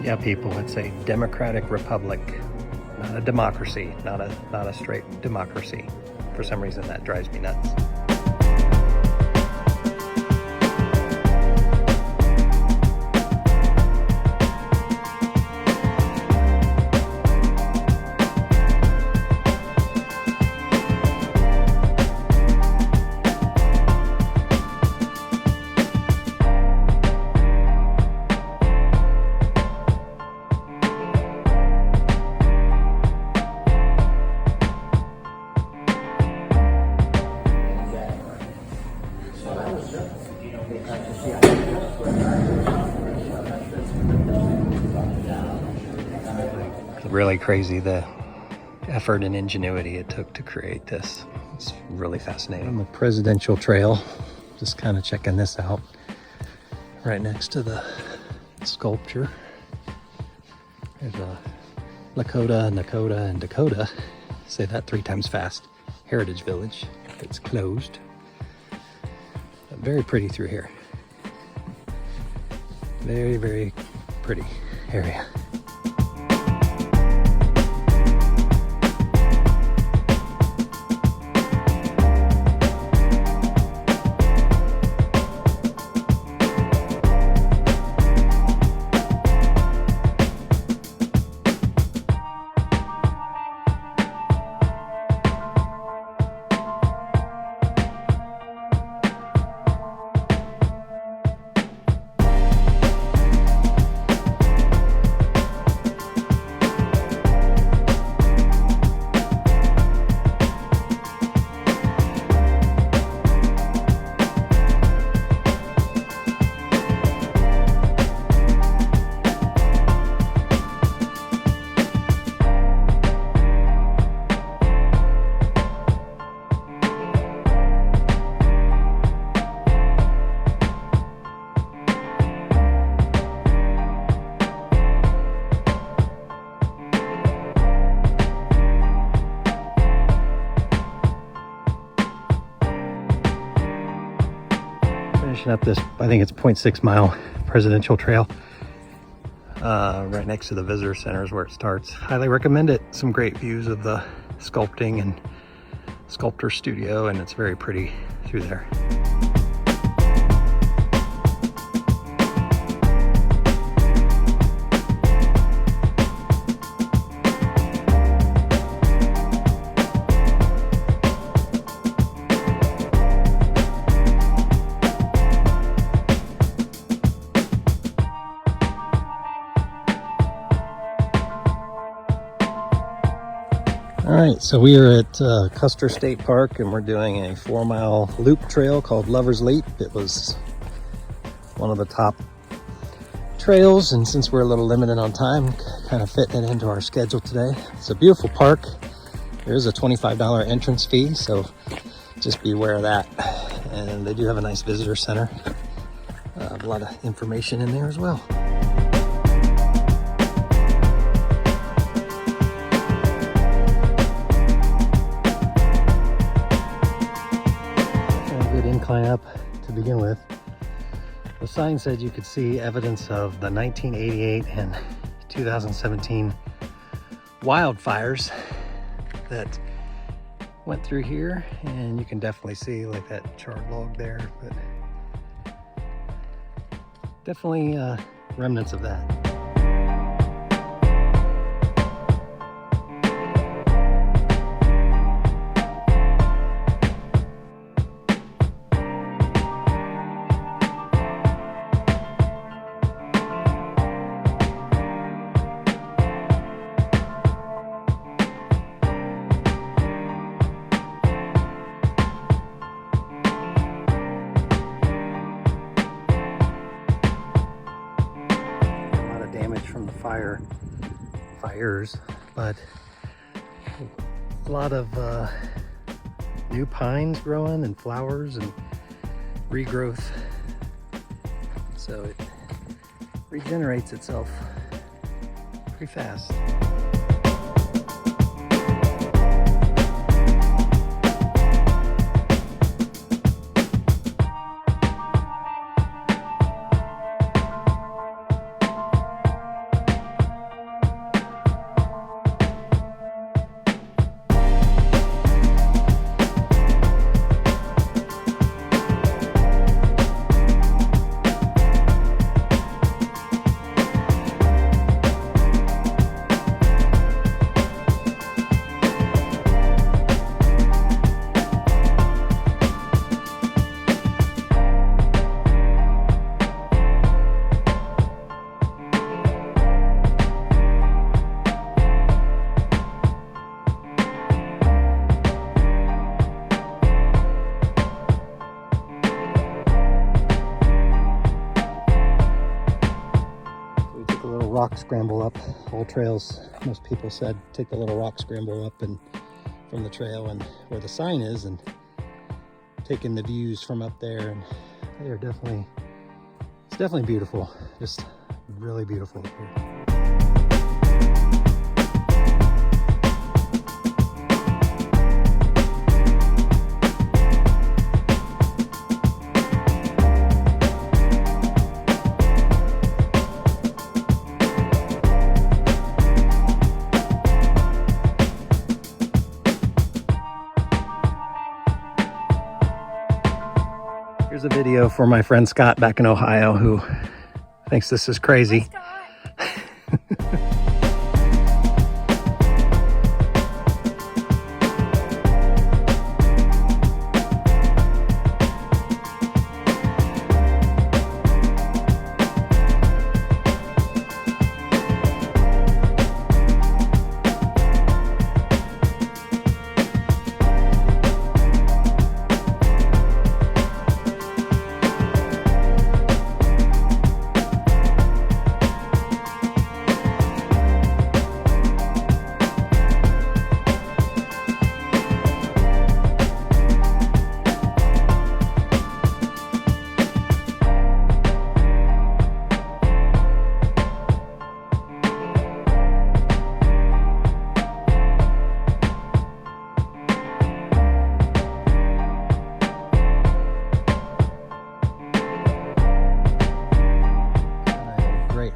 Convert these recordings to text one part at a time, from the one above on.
Yeah, people, it's a democratic republic, not a democracy, not a straight democracy. For some reason, that drives me nuts. Really crazy the effort and ingenuity it took to create this. It's really fascinating. On the presidential trail, just kind of checking this out right next to the sculpture. There's a Lakota, Dakota, and Dakota. Say that 3 times fast. Heritage Village. It's closed. But very pretty through here. Very, very pretty area. Up this, I think it's 0.6 mile presidential trail right next to the visitor center is where it starts. Highly recommend it. Some great views of the sculpting and sculptor studio, and it's very pretty through there. Alright, so we are at Custer State Park and we're doing a 4-mile loop trail called Lover's Leap. It was one of the top trails, and since we're a little limited on time, kind of fitting it into our schedule today. It's a beautiful park. There is a $25 entrance fee, so just be aware of that. And they do have a nice visitor center. A lot of information in there as well. Incline up to begin with. The sign said you could see evidence of the 1988 and 2017 wildfires that went through here, and you can definitely see like that charred log there, but definitely remnants of that. From the fires, but a lot of new pines growing and flowers and regrowth, so it regenerates itself pretty fast. the little rock scramble up. All trails, most people said, take the little rock scramble up and from the trail and where the sign is, and taking the views from up there, and they are definitely, it's definitely beautiful. Just really beautiful up here. Here's a video for my friend Scott back in Ohio, who thinks this is crazy.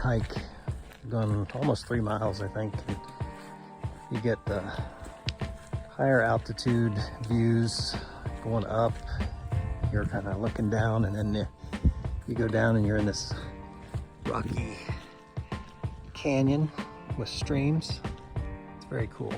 Hike, going almost 3 miles, I think. And you get the higher altitude views going up. You're kind of looking down, and then you go down and you're in this rocky canyon with streams. It's very cool.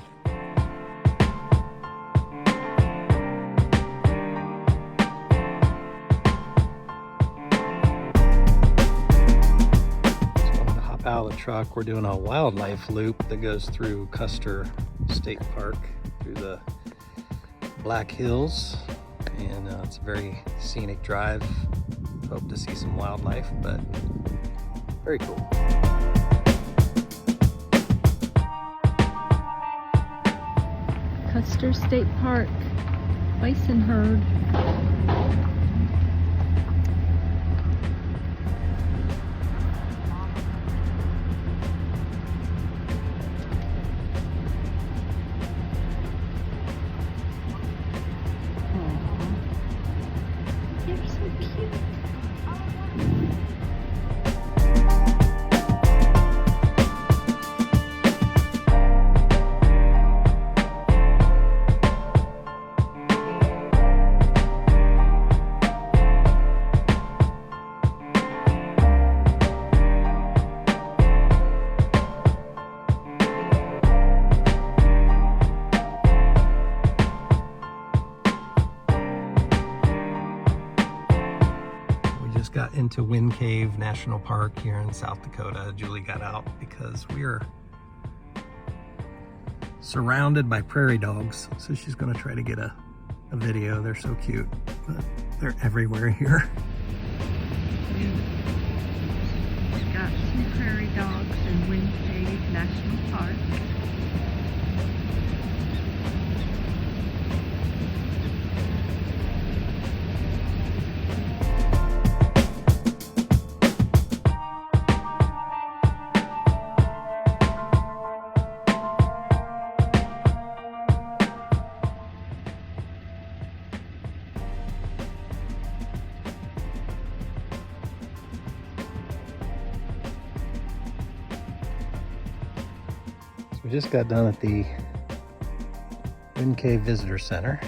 Out of the truck, we're doing a wildlife loop that goes through Custer State Park through the Black Hills, and it's a very scenic drive. Hope to see some wildlife, but very cool. Custer State Park, bison herd. Got into Wind Cave National Park here in South Dakota. Julie got out because we're surrounded by prairie dogs, so she's going to try to get a video. They're so cute, but they're everywhere here. We've got some prairie dogs in Wind Cave National Park. We just got done at the Wind Cave Visitor Center,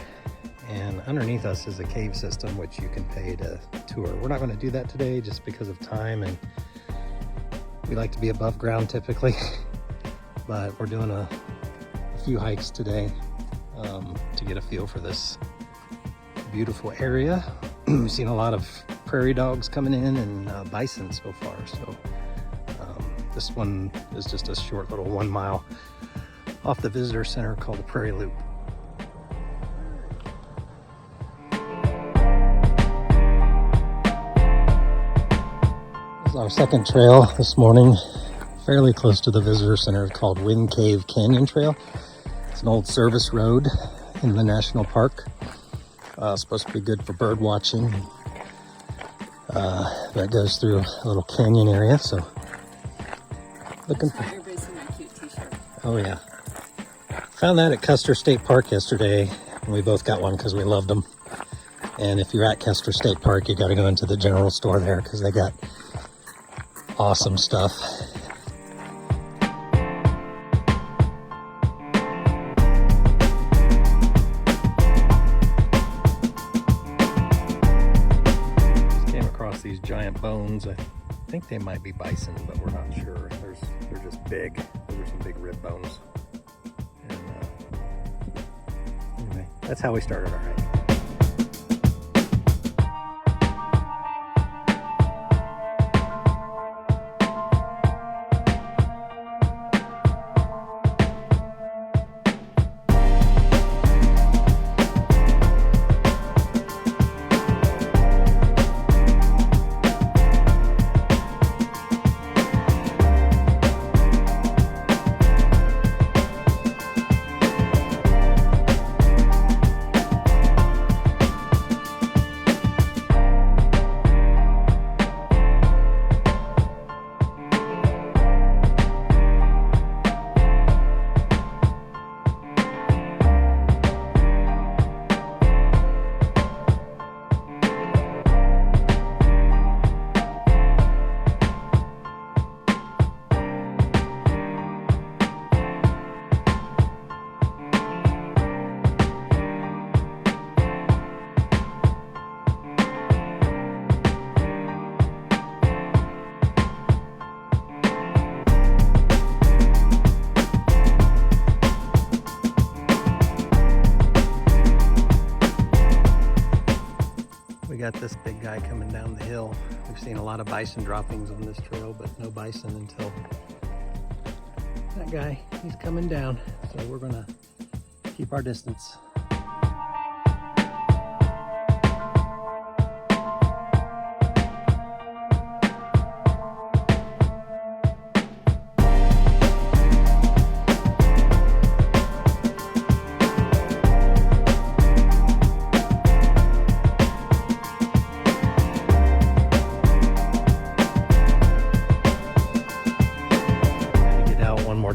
and underneath us is a cave system which you can pay to tour. We're not going to do that today just because of time, and we like to be above ground typically, but we're doing a few hikes today to get a feel for this beautiful area. We've seen a lot of prairie dogs coming in and bison so far, so this one is just a short little 1 mile off the visitor center called the Prairie Loop. This is our second trail this morning fairly close to the visitor center called Wind Cave Canyon Trail. It's an old service road in the national park. Supposed to be good for bird watching. That goes through a little canyon area, so looking for... Everybody's seen my cute t-shirt. Oh yeah. Found that at Custer State Park yesterday, and we both got one because we loved them. And if you're at Custer State Park, you got to go into the general store there because they got awesome stuff. Just came across these giant bones. I think they might be bison, but we're not sure. They're just big. Those are some big rib bones. And anyway, that's how we started our hike. Got this big guy coming down the hill. We've seen a lot of bison droppings on this trail, but no bison until that guy. He's coming down, so we're gonna keep our distance.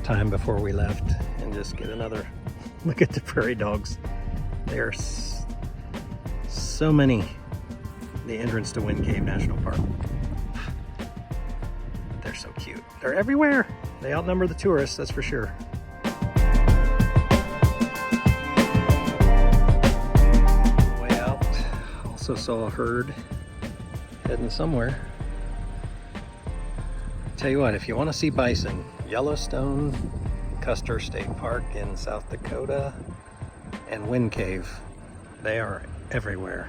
Time before we left and just get another look at the prairie dogs. There's so many. The entrance to Wind Cave National Park. They're so cute. They're everywhere. They outnumber the tourists, that's for sure. Way out. Also saw a herd heading somewhere. Tell you what, if you want to see bison, Yellowstone, Custer State Park in South Dakota, and Wind Cave. They are everywhere.